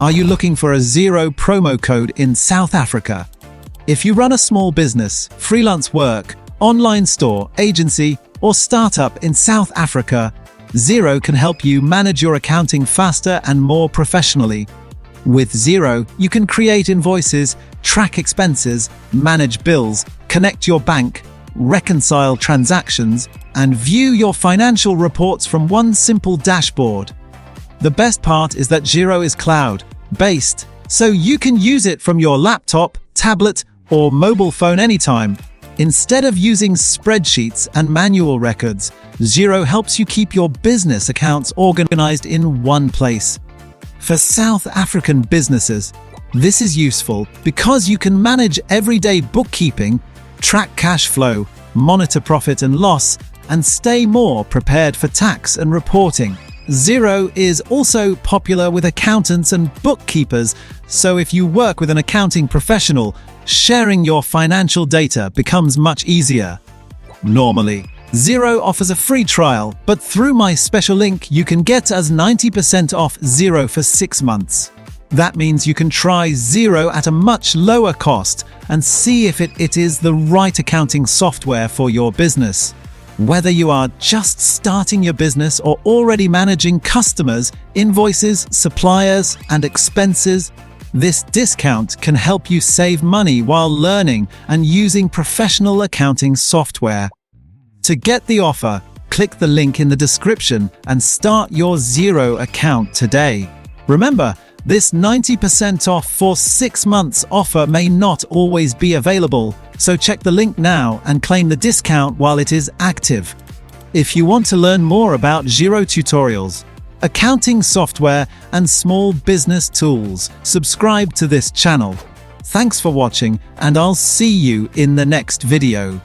Are you looking for a Xero promo code in South Africa? If you run a small business, freelance work, online store, agency, or startup in South Africa, Xero can help you manage your accounting faster and more professionally. With Xero, you can create invoices, track expenses, manage bills, connect your bank, reconcile transactions, and view your financial reports from one simple dashboard. The best part is that Xero is cloud-based, so you can use it from your laptop, tablet, or mobile phone anytime. Instead of using spreadsheets and manual records, Xero helps you keep your business accounts organized in one place. For South African businesses, this is useful because you can manage everyday bookkeeping, track cash flow, monitor profit and loss, and stay more prepared for tax and reporting. Xero is also popular with accountants and bookkeepers, so if you work with an accounting professional, sharing your financial data becomes much easier. Normally, Xero offers a free trial, but through my special link, you can get us 90% off Xero for 6 months. That means you can try Xero at a much lower cost and see if it is the right accounting software for your business. Whether you are just starting your business or already managing customers, invoices, suppliers, and expenses, this discount can help you save money while learning and using professional accounting software. To get the offer, click the link in the description and start your Xero account today. Remember, this 90% off for 6 months offer may not always be available, so check the link now and claim the discount while it is active. If you want to learn more about Xero tutorials, accounting software, and small business tools, subscribe to this channel. Thanks for watching, and I'll see you in the next video.